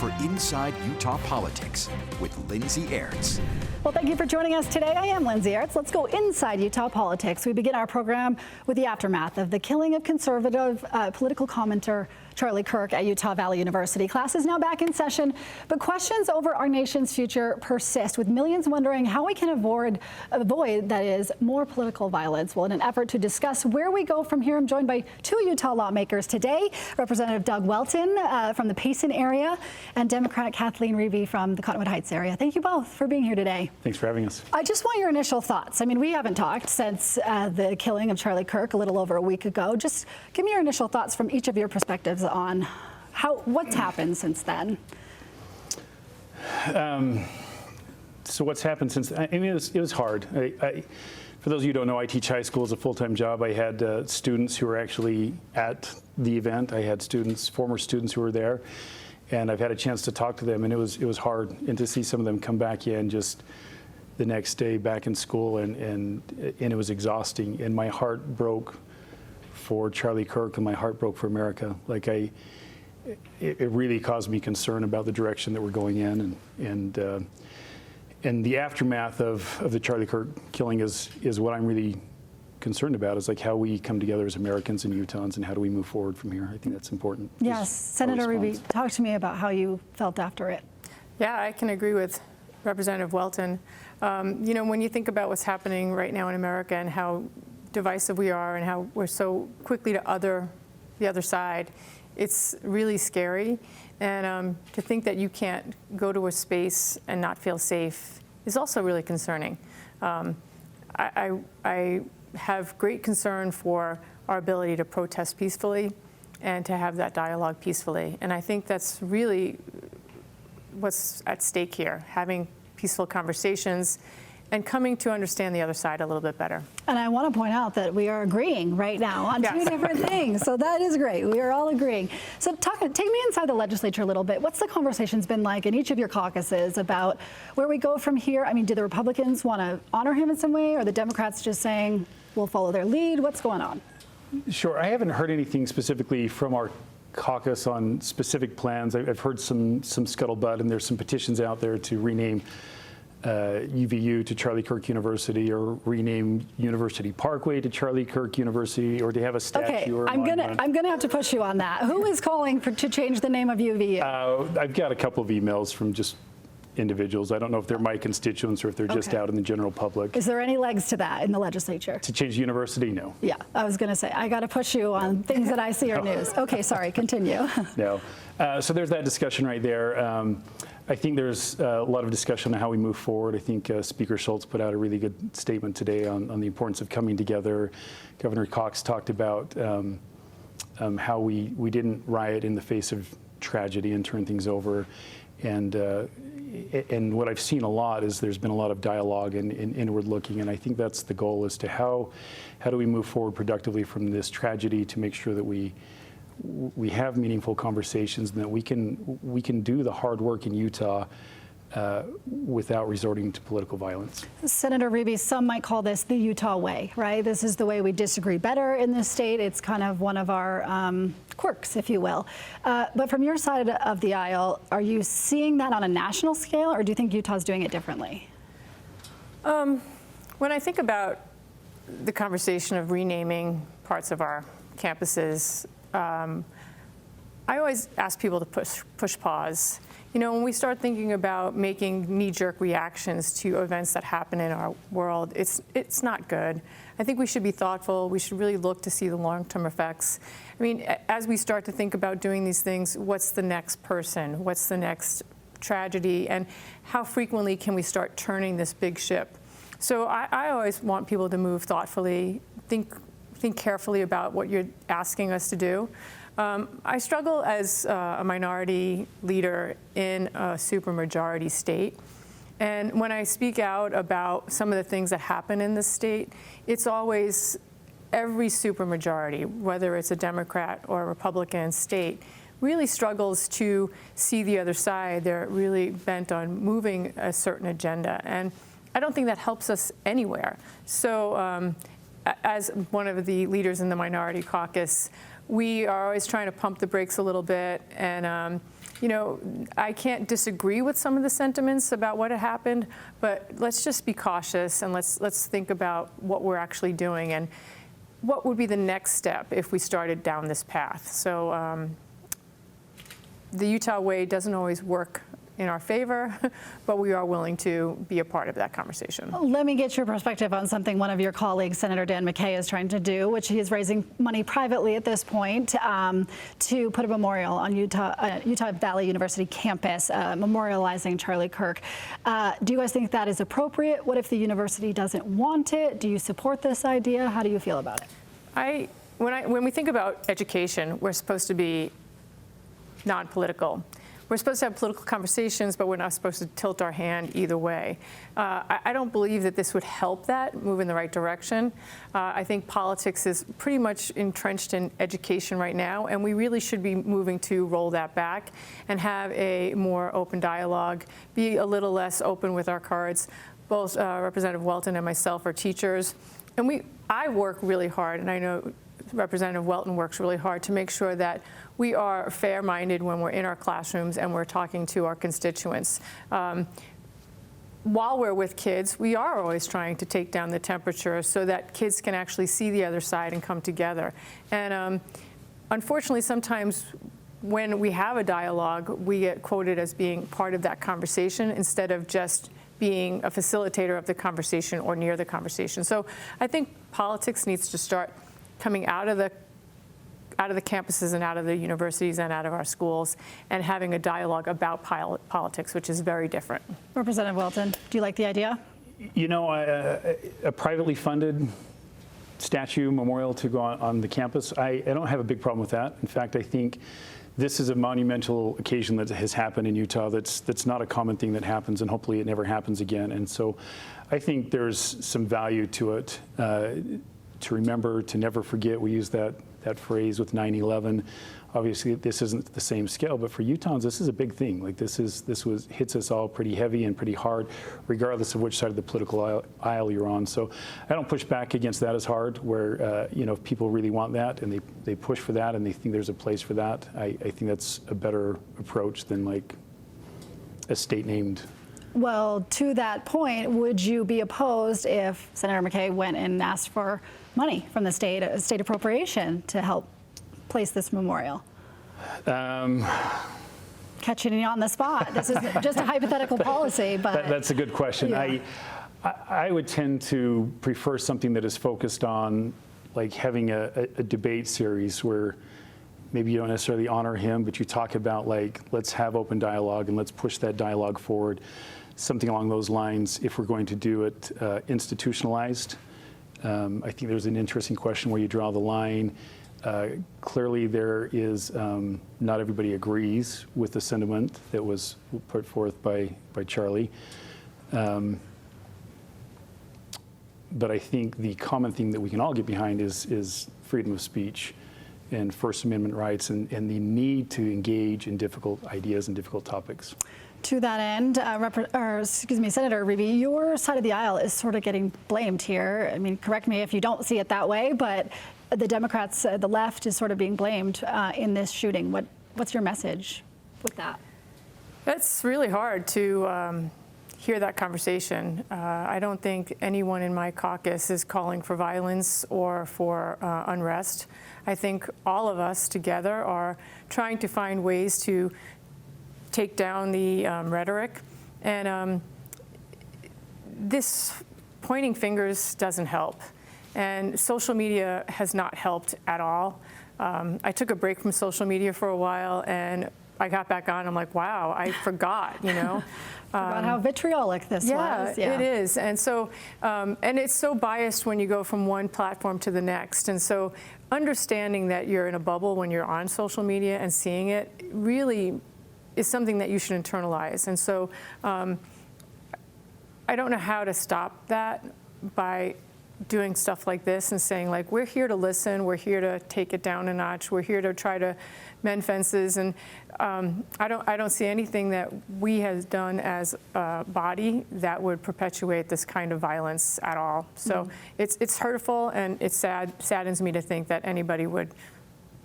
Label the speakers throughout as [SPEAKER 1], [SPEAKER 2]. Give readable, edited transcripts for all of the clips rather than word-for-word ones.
[SPEAKER 1] for Inside Utah Politics with Lindsay Ertz.
[SPEAKER 2] Well, thank you for joining us today. I am Lindsay Ertz. Let's go inside Utah politics. We begin our program with the aftermath of the killing of conservative political commentator Charlie Kirk at Utah Valley University. Class is now back in session, but questions over our nation's future persist, with millions wondering how we can avoid that is, more political violence. Well, in an effort to discuss where we go from here, I'm joined by two Utah lawmakers today, Representative Doug Welton from the Payson area and Democrat Kathleen Reeve from the Cottonwood Heights area. Thank you both for being here today.
[SPEAKER 3] Thanks for having us.
[SPEAKER 2] I just want your initial thoughts. I mean, we haven't talked since the killing of Charlie Kirk a little over a week ago. Just give me your initial thoughts from each of your perspectives on what's happened since then.
[SPEAKER 3] So what's happened since? I mean, it was hard. For those of you who don't know, I teach high school as a full-time job. I had students who were actually at the event. I had students, former students who were there, and I've had a chance to talk to them, and it was hard. And to see some of them come back in just the next day back in school, and it was exhausting. And my heart broke for Charlie Kirk, and my heart broke for America. Like it really caused me concern about the direction that we're going in, and the aftermath of the Charlie Kirk killing is what I'm really concerned about. Is like how we come together as Americans and Utahns, and how do we move forward from here. I think that's important.
[SPEAKER 2] Yes, Senator Reeve, talk to me about how you felt after it.
[SPEAKER 4] Yeah, I can agree with Representative Welton. You know, when you think about what's happening right now in America and how divisive we are and how we're so quickly to the other side, it's really scary. And to think that you can't go to a space and not feel safe is also really concerning. I have great concern for our ability to protest peacefully and to have that dialogue peacefully. And I think that's really what's at stake here, having peaceful conversations and coming to understand the other side a little bit better.
[SPEAKER 2] And I want to point out that we are agreeing right now on two different things. So that is great. We are all agreeing. So take me inside the legislature a little bit. What's the conversations been like in each of your caucuses about where we go from here? I mean, do the Republicans want to honor him in some way, or are the Democrats just saying we'll follow their lead? What's going on?
[SPEAKER 3] Sure. I haven't heard anything specifically from our caucus on specific plans. I've heard some scuttlebutt, and there's some petitions out there to rename UVU to Charlie Kirk University, or rename University Parkway to Charlie Kirk University, or to have a statue.
[SPEAKER 2] Okay,
[SPEAKER 3] or
[SPEAKER 2] I'm gonna have to push you on that. Who is calling to change the name of UVU?
[SPEAKER 3] I've got a couple of emails from just individuals. I don't know if they're my constituents or if they're just out in the general public.
[SPEAKER 2] Is there any legs to that in the legislature?
[SPEAKER 3] To change the university? No.
[SPEAKER 2] Yeah, I was going to say, I got to push you on things that I see are news. Okay, sorry, continue.
[SPEAKER 3] No. So there's that discussion right there. I think there's a lot of discussion on how we move forward. I think Speaker Schultz put out a really good statement today on the importance of coming together. Governor Cox talked about how we didn't riot in the face of tragedy and turn things over. And what I've seen a lot is there's been a lot of dialogue and inward looking, and I think that's the goal, as to how do we move forward productively from this tragedy to make sure that we have meaningful conversations, and that we can do the hard work in Utah without resorting to political violence.
[SPEAKER 2] Senator Reeve, some might call this the Utah way, right? This is the way we disagree better in this state. It's kind of one of our quirks, if you will. But from your side of the aisle, are you seeing that on a national scale, or do you think Utah's doing it differently?
[SPEAKER 4] When I think about the conversation of renaming parts of our campuses, I always ask people to push pause. You know, when we start thinking about making knee-jerk reactions to events that happen in our world, it's not good. I think we should be thoughtful. We should really look to see the long-term effects. I mean, as we start to think about doing these things, what's the next person? What's the next tragedy? And how frequently can we start turning this big ship? So I always want people to move thoughtfully, think carefully about what you're asking us to do. I struggle as a minority leader in a supermajority state. And when I speak out about some of the things that happen in this state, it's always every supermajority, whether it's a Democrat or a Republican state, really struggles to see the other side. They're really bent on moving a certain agenda. And I don't think that helps us anywhere. So as one of the leaders in the minority caucus, we are always trying to pump the brakes a little bit and I can't disagree with some of the sentiments about what had happened, but let's just be cautious and let's think about what we're actually doing and what would be the next step if we started down this path. So the Utah way doesn't always work in our favor, but we are willing to be a part of that conversation.
[SPEAKER 2] Let me get your perspective on something one of your colleagues, Senator Dan McKay, is trying to do, which he is raising money privately at this point to put a memorial on Utah Valley University campus, memorializing Charlie Kirk. Do you guys think that is appropriate? What if the university doesn't want it? Do you support this idea? How do you feel about it?
[SPEAKER 4] When we think about education, we're supposed to be non-political. We're supposed to have political conversations, but we're not supposed to tilt our hand either way. I don't believe that this would help that move in the right direction. I think politics is pretty much entrenched in education right now, and we really should be moving to roll that back and have a more open dialogue, be a little less open with our cards. Both Representative Welton and myself are teachers, and I work really hard, and I know Representative Welton works really hard to make sure that we are fair-minded when we're in our classrooms and we're talking to our constituents. While we're with kids, we are always trying to take down the temperature so that kids can actually see the other side and come together. And unfortunately, sometimes when we have a dialogue, we get quoted as being part of that conversation instead of just being a facilitator of the conversation or near the conversation. So I think politics needs to start coming out of the campuses and out of the universities and out of our schools and having a dialogue about politics, which is very different.
[SPEAKER 2] Representative Welton, do you like the idea?
[SPEAKER 3] A privately funded statue memorial to go on the campus, I don't have a big problem with that. In fact, I think this is a monumental occasion that has happened in Utah that's not a common thing that happens, and hopefully it never happens again. And so I think there's some value to it, to remember, to never forget. We use that phrase with 9/11. Obviously, this isn't the same scale, but for Utahns, this is a big thing. Like this hits us all pretty heavy and pretty hard, regardless of which side of the political aisle you're on. So I don't push back against that as hard. Where if people really want that and they push for that and they think there's a place for that, I think that's a better approach than like a state named.
[SPEAKER 2] Well, to that point, would you be opposed if Senator McKay went and asked for money from the state, a state appropriation, to help place this memorial? Catching you on the spot. This is just a hypothetical policy, but
[SPEAKER 3] that's a good question.
[SPEAKER 2] Yeah.
[SPEAKER 3] I would tend to prefer something that is focused on like having a debate series where maybe you don't necessarily honor him, but you talk about like, let's have open dialogue and let's push that dialogue forward. Something along those lines, if we're going to do it institutionalized. I think there's an interesting question where you draw the line. Clearly there is, not everybody agrees with the sentiment that was put forth by Charlie. But I think the common thing that we can all get behind is freedom of speech and First Amendment rights and the need to engage in difficult ideas and difficult topics.
[SPEAKER 2] To that end, Senator Reeby, your side of the aisle is sort of getting blamed here. I mean, correct me if you don't see it that way, but the Democrats, the left, is sort of being blamed in this shooting. What's your message with that?
[SPEAKER 4] It's really hard to hear that conversation. I don't think anyone in my caucus is calling for violence or for unrest. I think all of us together are trying to find ways to take down the rhetoric. And this pointing fingers doesn't help. And social media has not helped at all. I took a break from social media for a while, and I got back on. I'm like, wow, I forgot,
[SPEAKER 2] About how vitriolic this was.
[SPEAKER 4] Yeah, it is. And so, and it's so biased when you go from one platform to the next. And so understanding that you're in a bubble when you're on social media and seeing it really is something that you should internalize. And so I don't know how to stop that by doing stuff like this and saying, like, we're here to listen, we're here to take it down a notch, we're here to try to mend fences. And I don't see anything that we have done as a body that would perpetuate this kind of violence at all. So it's hurtful, and it saddens me to think that anybody would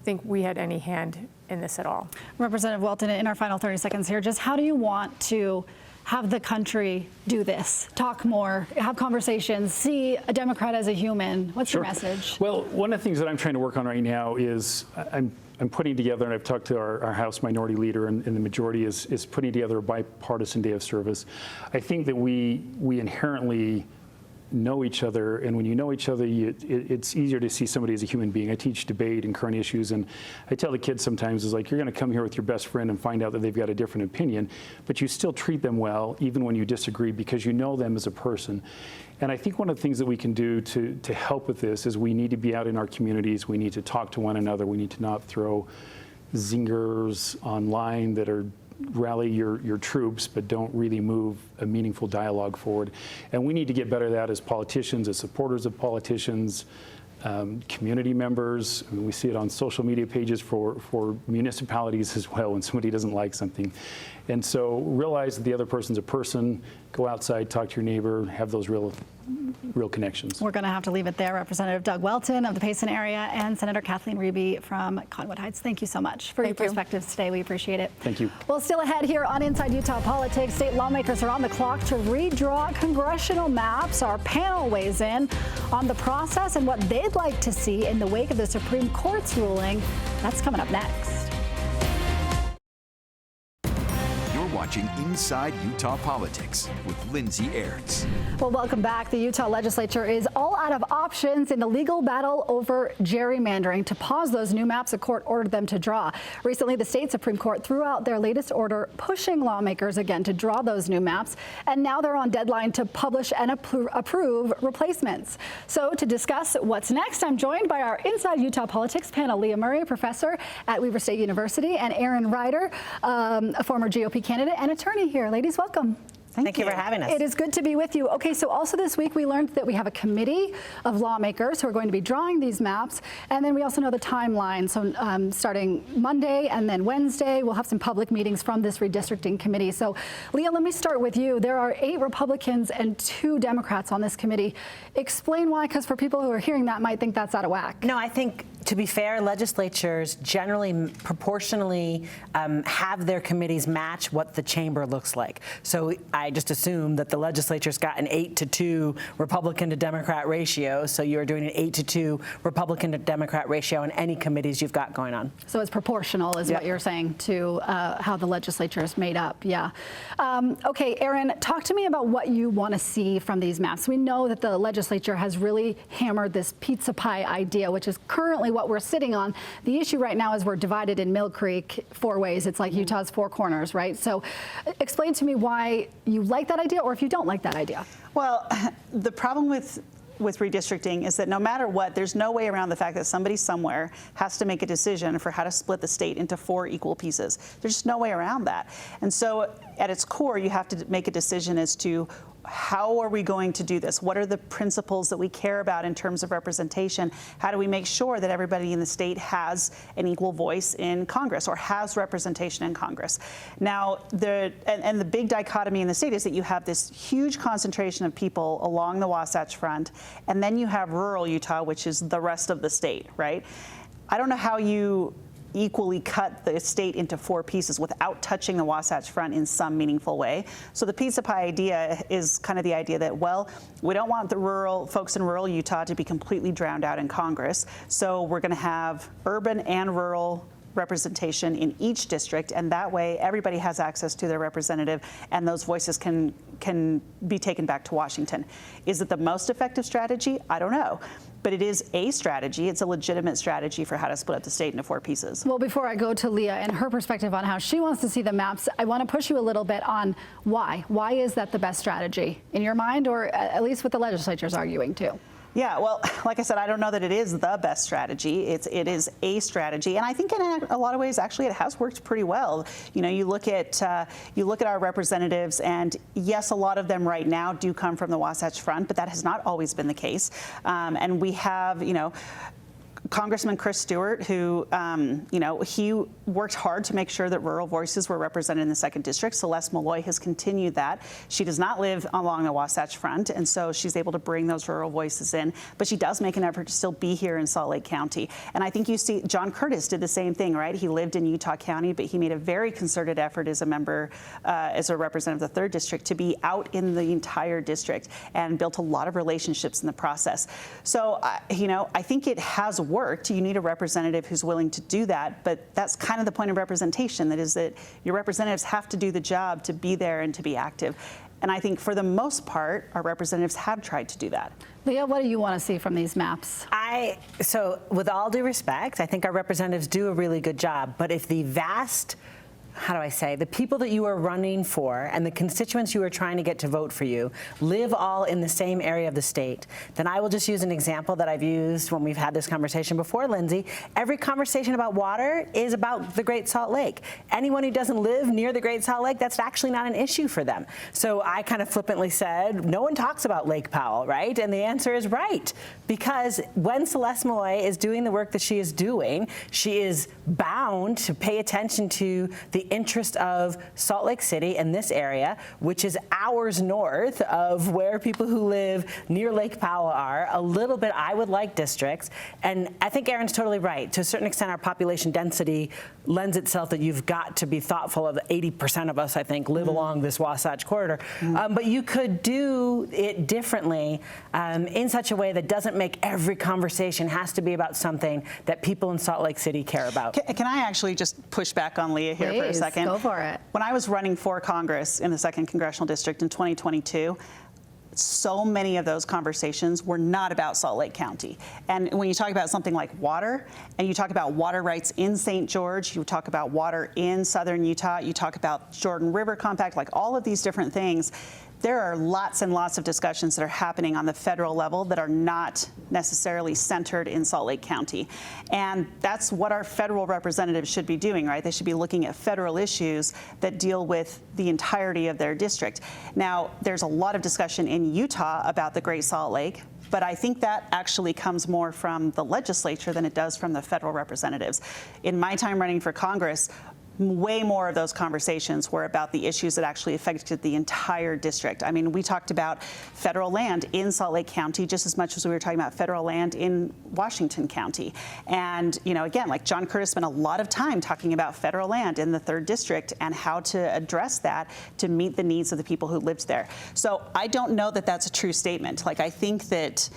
[SPEAKER 4] think we had any hand in this at all.
[SPEAKER 2] Representative Welton, in our final 30 seconds here, just how do you want to have the country do this? Talk more, have conversations, see a Democrat as a human. What's your message?
[SPEAKER 3] Well, one of the things that I'm trying to work on right now is I'm putting together, and I've talked to our House Minority Leader, and the majority is putting together a bipartisan day of service. I think that we inherently know each other, and when you know each other, it's easier to see somebody as a human being. I teach debate and current issues, and I tell the kids sometimes, is like, you're going to come here with your best friend and find out that they've got a different opinion, but you still treat them well, even when you disagree, because you know them as a person. And I think one of the things that we can do to help with this is we need to be out in our communities, we need to talk to one another, we need to not throw zingers online that are rally your troops, but don't really move a meaningful dialogue forward. And we need to get better at that as politicians, as supporters of politicians, community members. I mean, we see it on social media pages for municipalities as well when somebody doesn't like something. And so realize that the other person's a person, go outside, talk to your neighbor, have those real connections. We're
[SPEAKER 2] going to have to leave it there. Representative Doug Welton of the Payson area and Senator Kathleen Reeby from Cottonwood Heights. Thank you so much for your perspectives today. We appreciate it.
[SPEAKER 3] Thank you.
[SPEAKER 2] Well, still ahead here on Inside Utah Politics, state lawmakers are on the clock to redraw congressional maps. Our panel weighs in on the process and what they'd like to see in the wake of the Supreme Court's ruling. That's coming up next.
[SPEAKER 1] Watching Inside Utah Politics with Lindsay, Erin.
[SPEAKER 2] Well, welcome back. The Utah Legislature is all out of options in the legal battle over gerrymandering. To pause those new maps, a court ordered them to draw. Recently, the state Supreme Court threw out their latest order pushing lawmakers again to draw those new maps, and now they're on deadline to publish and approve replacements. So to discuss what's next, I'm joined by our Inside Utah Politics panel, Leah Murray, professor at Weber State University, and Erin Ryder, a former GOP candidate and attorney here. Ladies, welcome.
[SPEAKER 5] Thank you for having us.
[SPEAKER 2] It is good to be with you. Okay, so also this week we learned that we have a committee of lawmakers who are going to be drawing these maps, and then we also know the timeline. So starting Monday and then Wednesday, we'll have some public meetings from this redistricting committee. So Leah, let me start with you. There are 8 Republicans and 2 Democrats on this committee. Explain why, because for people who are hearing that might think that's out of whack.
[SPEAKER 5] No, I think, to be fair, legislatures generally proportionally have their committees match what the chamber looks like. So I just assume that the legislature's got an 8-to-2 Republican to Democrat ratio. So you're doing an 8-to-2 Republican to Democrat ratio in any committees you've got going on.
[SPEAKER 2] So it's proportional is what you're saying to how the legislature is made up. Yeah. Okay, Erin, talk to me about what you want to see from these maps. We know that the legislature has really hammered this pizza pie idea, which is currently what we're sitting on. The issue right now is we're divided in Mill Creek 4 ways. It's like Utah's 4 corners, right? So explain to me why you like that idea, or if you don't like that idea.
[SPEAKER 6] Well, the problem with redistricting is that no matter what, there's no way around the fact that somebody somewhere has to make a decision for how to split the state into 4 equal pieces. There's just no way around that. And so at its core, you have to make a decision as to how are we going to do this? What are the principles that we care about in terms of representation? How do we make sure that everybody in the state has an equal voice in Congress or has representation in Congress? Now, the big dichotomy in the state is that you have this huge concentration of people along the Wasatch Front, and then you have rural Utah, which is the rest of the state, right? I don't know how you equally cut the state into 4 pieces without touching the Wasatch Front in some meaningful way. So the pizza pie idea is kind of the idea that, well, we don't want the rural folks in rural Utah to be completely drowned out in Congress. So we're going to have urban and rural representation in each district, and that way everybody has access to their representative and those voices can be taken back to Washington. Is it the most effective strategy? I don't know. But it is a strategy. It's a legitimate strategy for how to split up the state into 4 pieces. Well,
[SPEAKER 2] before I go to Leah and her perspective on how she wants to see the maps, I want to push you a little bit on why. Why is that the best strategy in your mind, or at least what the legislature is arguing too?
[SPEAKER 6] Yeah, well, like I said, I don't know that it is the best strategy. It is a strategy, and I think in a lot of ways, actually, it has worked pretty well. You know, you look at our representatives, and yes, a lot of them right now do come from the Wasatch Front, but that has not always been the case. And we have, Congressman Chris Stewart, who, he worked hard to make sure that rural voices were represented in the 2nd District. Celeste Malloy has continued that. She does not live along the Wasatch Front, and so she's able to bring those rural voices in. But she does make an effort to still be here in Salt Lake County. And I think you see John Curtis did the same thing, right? He lived in Utah County, but he made a very concerted effort as a member, as a representative of the 3rd District, to be out in the entire district and built a lot of relationships in the process. So, I think it has worked. You need a representative who's willing to do that, but that's kind of the point of representation, that is that your representatives have to do the job to be there and to be active. And I think for the most part, our representatives have tried to do that.
[SPEAKER 2] Leah, what do you want to see from these maps?
[SPEAKER 5] So with all due respect, I think our representatives do a really good job, but if the the people that you are running for and the constituents you are trying to get to vote for you live all in the same area of the state, then I will just use an example that I've used when we've had this conversation before, Lindsay. Every conversation about water is about the Great Salt Lake. Anyone who doesn't live near the Great Salt Lake, that's actually not an issue for them. So I kind of flippantly said, no one talks about Lake Powell, right? And the answer is right, because when Celeste Malloy is doing the work that she is doing, she is bound to pay attention to the interest of Salt Lake City and this area, which is hours north of where people who live near Lake Powell are. A little bit, I would like districts. And I think Erin's totally right. To a certain extent, our population density lends itself that you've got to be thoughtful of. 80% of us, I think, live along this Wasatch corridor. But you could do it differently in such a way that doesn't make every conversation has to be about something that people in Salt Lake City care about.
[SPEAKER 6] Can I actually just push back on Leah here for a second?
[SPEAKER 2] Go for it.
[SPEAKER 6] When I was running for Congress in the 2nd Congressional District in 2022, so many of those conversations were not about Salt Lake County. And when you talk about something like water, and you talk about water rights in St. George, you talk about water in southern Utah, you talk about Jordan River Compact, like all of these different things, there are lots and lots of discussions that are happening on the federal level that are not necessarily centered in Salt Lake County. And that's what our federal representatives should be doing, right? They should be looking at federal issues that deal with the entirety of their district. Now, there's a lot of discussion in Utah about the Great Salt Lake, but I think that actually comes more from the legislature than it does from the federal representatives. In my time running for Congress, way more of those conversations were about the issues that actually affected the entire district. I mean, we talked about federal land in Salt Lake County just as much as we were talking about federal land in Washington County. And, again, like John Curtis spent a lot of time talking about federal land in the 3rd District and how to address that to meet the needs of the people who lived there. So I don't know that that's a true statement. Like, I think that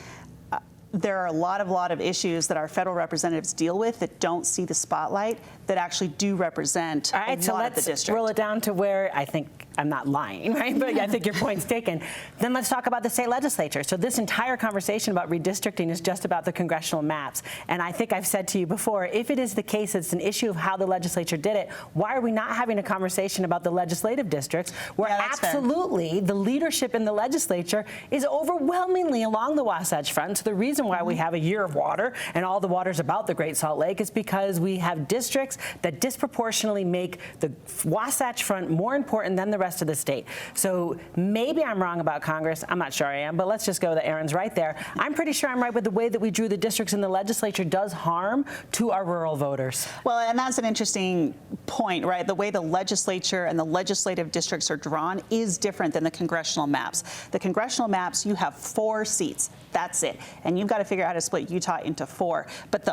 [SPEAKER 6] there are a lot of issues that our federal representatives deal with that don't see the spotlight that actually do represent a lot of the district. All right, so let's
[SPEAKER 5] roll it down to where I think I'm not lying, right? But I think your point's taken. Then let's talk about the state legislature. So this entire conversation about redistricting is just about the congressional maps. And I think I've said to you before, if it is the case it's an issue of how the legislature did it, why are we not having a conversation about the legislative districts where absolutely the leadership in the legislature is overwhelmingly along the Wasatch Front? So the reason why we have a year of water and all the water's about the Great Salt Lake is because we have districts that disproportionately make the Wasatch Front more important than the rest of the state. So maybe I'm wrong about Congress. I'm not sure I am, but let's just go that Erin's right there. I'm pretty sure I'm right with the way that we drew the districts in the legislature does harm to our rural voters.
[SPEAKER 6] Well, and that's an interesting point, right? The way the legislature and the legislative districts are drawn is different than the congressional maps. The congressional maps, you have 4 seats. That's it. And you've got to figure out how to split Utah into 4. But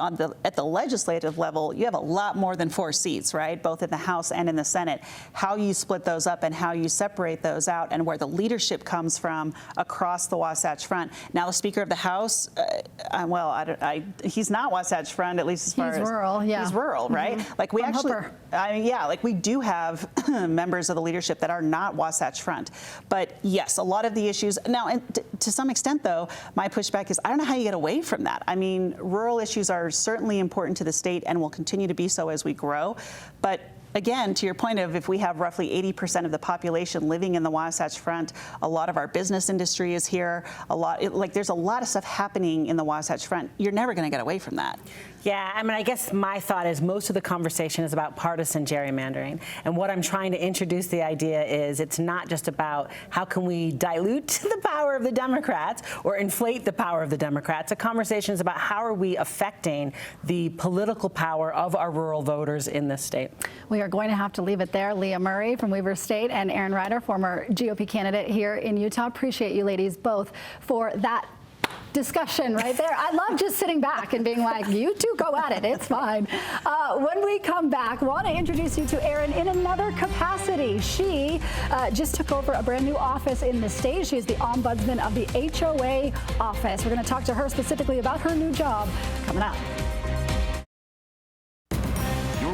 [SPEAKER 6] at the legislative level, you have a lot more than 4 seats, right? Both in the House and in the Senate. How you split those up and how you separate those out and where the leadership comes from across the Wasatch Front. Now, the Speaker of the House, he's not Wasatch Front, at least as far as
[SPEAKER 2] he's rural, yeah.
[SPEAKER 6] He's rural, right? Like we actually, like we do have members of the leadership that are not Wasatch Front. But yes, a lot of the issues now, and to some extent, though, my pushback is I don't know how you get away from that. I mean, rural issues are certainly important to the state and will continue to be so as we grow. But again, to your point of if we have roughly 80% of the population living in the Wasatch Front, a lot of our business industry is here, there's a lot of stuff happening in the Wasatch Front. You're never going to get away from that.
[SPEAKER 5] Yeah, I mean, I guess my thought is most of the conversation is about partisan gerrymandering. And what I'm trying to introduce the idea is it's not just about how can we dilute the power of the Democrats or inflate the power of the Democrats. The conversation is about how are we affecting the political power of our rural voters in this state.
[SPEAKER 2] We are going to have to leave it there. Leah Murray from Weaver State and Erin Ryder, former GOP candidate here in Utah. Appreciate you ladies both for that discussion right there. I love just sitting back and being like, you two go at it, it's fine. When we come back, I want to introduce you to Erin in another capacity. She just took over a brand new office in the state. She is the ombudsman of the HOA office. We're going to talk to her specifically about her new job coming up.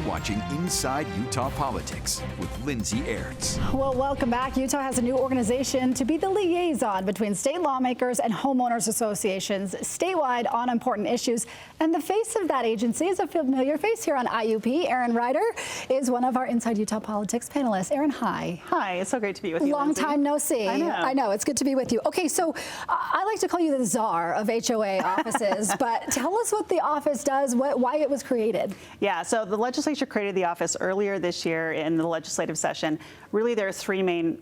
[SPEAKER 1] Watching Inside Utah Politics with Lindsay, Erin.
[SPEAKER 2] Well, welcome back. Utah has a new organization to be the liaison between state lawmakers and homeowners associations statewide on important issues. And the face of that agency is a familiar face here on IUP. Erin Ryder is one of our Inside Utah Politics panelists. Erin, hi.
[SPEAKER 6] Hi, it's so great to be with you,
[SPEAKER 2] Long
[SPEAKER 6] Lindsay.
[SPEAKER 2] time no see.
[SPEAKER 6] I know.
[SPEAKER 2] It's good to be with you. Okay, so I like to call you the czar of HOA offices, but tell us what the office does, why it was created.
[SPEAKER 6] Yeah, so the legislature created the office earlier this year in the legislative session. Really, there are three main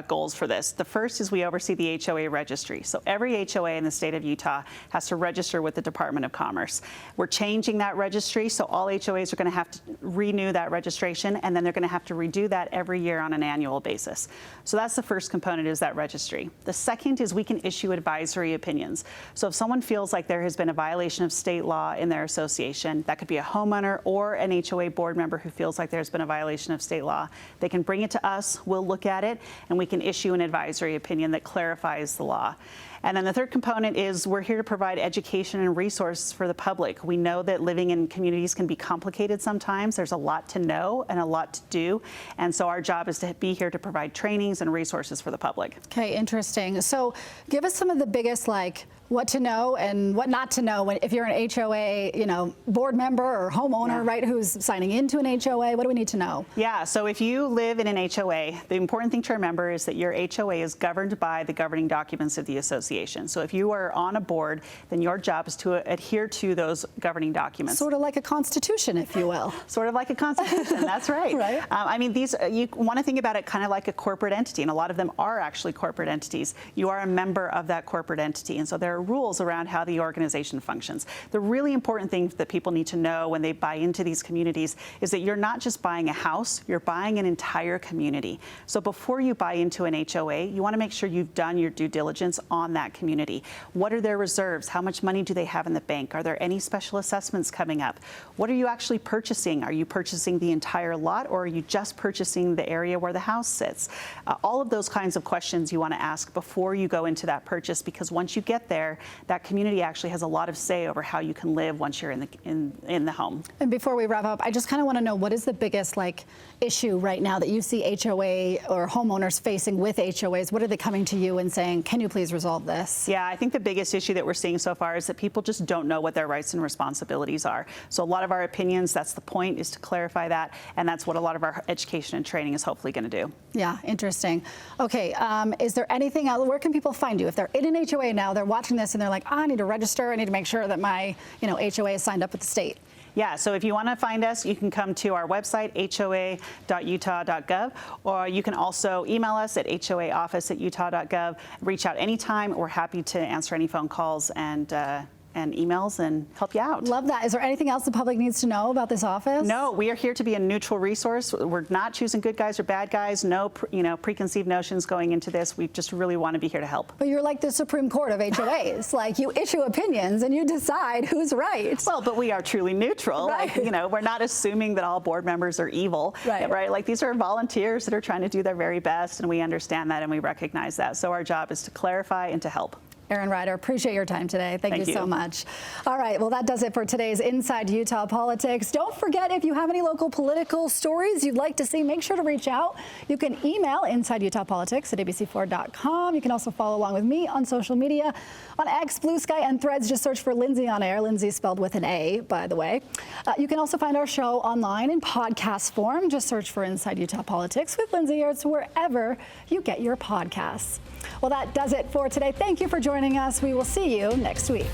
[SPEAKER 6] goals for this. The first is we oversee the HOA registry. So every HOA in the state of Utah has to register with the Department of Commerce. We're changing that registry, so all HOAs are going to have to renew that registration, and then they're going to have to redo that every year on an annual basis. So that's the first component, is that registry. The second is we can issue advisory opinions. So if someone feels like there has been a violation of state law in their association, that could be a homeowner or an HOA board member who feels like there's been a violation of state law, they can bring it to us, we'll look at it, and we can issue an advisory opinion that clarifies the law. And then the third component is we're here to provide education and resources for the public. We know that living in communities can be complicated sometimes. There's a lot to know and a lot to do. And so our job is to be here to provide trainings and resources for the public.
[SPEAKER 2] Okay, interesting. So give us some of the biggest, what to know and what not to know if you're an HOA, board member or homeowner, right, who's signing into an HOA. What do we need to know?
[SPEAKER 6] Yeah, so if you live in an HOA, the important thing to remember is that your HOA is governed by the governing documents of the association. So if you are on a board, then your job is to adhere to those governing documents.
[SPEAKER 2] Sort of like a constitution, if you will.
[SPEAKER 6] Sort of like a constitution, that's right.
[SPEAKER 2] Right.
[SPEAKER 6] I mean, you want to think about it kind of like a corporate entity, and a lot of them are actually corporate entities. You are a member of that corporate entity, and so there are rules around how the organization functions. The really important thing that people need to know when they buy into these communities is that you're not just buying a house, you're buying an entire community. So before you buy into an HOA, you want to make sure you've done your due diligence on that community. What are their reserves? How much money do they have in the bank? Are there any special assessments coming up? What are you actually purchasing? Are you purchasing the entire lot, or are you just purchasing the area where the house sits? All of those kinds of questions you want to ask before you go into that purchase, because once you get there, that community actually has a lot of say over how you can live once you're in the home.
[SPEAKER 2] And before we wrap up, I just kind of want to know, what is the biggest issue right now that you see HOA or homeowners facing with HOAs? What are they coming to you and saying, can you please resolve this?
[SPEAKER 6] Yeah, I think the biggest issue that we're seeing so far is that people just don't know what their rights and responsibilities are. So a lot of our opinions, that's the point, is to clarify that, and that's what a lot of our education and training is hopefully going to do.
[SPEAKER 2] Yeah, interesting. Okay, is there anything else? Where can people find you? If they're in an HOA now, they're watching this and they're like, I need to register, I need to make sure that my HOA is signed up with the state.
[SPEAKER 6] Yeah, so if you want to find us, you can come to our website, hoa.utah.gov, or you can also email us at hoaoffice@utah.gov. Reach out anytime. We're happy to answer any phone calls and emails and help you out.
[SPEAKER 2] Love that. Is there anything else the public needs to know about this office?
[SPEAKER 6] No, we are here to be a neutral resource. We're not choosing good guys or bad guys. No, preconceived notions going into this. We just really want to be here to help.
[SPEAKER 2] But you're like the Supreme Court of HOAs. You issue opinions and you decide who's right.
[SPEAKER 6] Well, but we are truly neutral.
[SPEAKER 2] Right.
[SPEAKER 6] We're not assuming that all board members are evil.
[SPEAKER 2] Right.
[SPEAKER 6] These are volunteers that are trying to do their very best, and we understand that and we recognize that. So our job is to clarify and to help.
[SPEAKER 2] Erin Ryder, appreciate your time today. Thank you so much. All right, well, that does it for today's Inside Utah Politics. Don't forget, if you have any local political stories you'd like to see, make sure to reach out. You can email InsideUtahPolitics@abc4.com. You can also follow along with me on social media. On X, Blue Sky, and Threads, just search for Lindsay on Air. Lindsay spelled with an A, by the way. You can also find our show online in podcast form. Just search for Inside Utah Politics with Lindsay Erin wherever you get your podcasts. Well, that does it for today. Thank you for joining us. We will see you next week.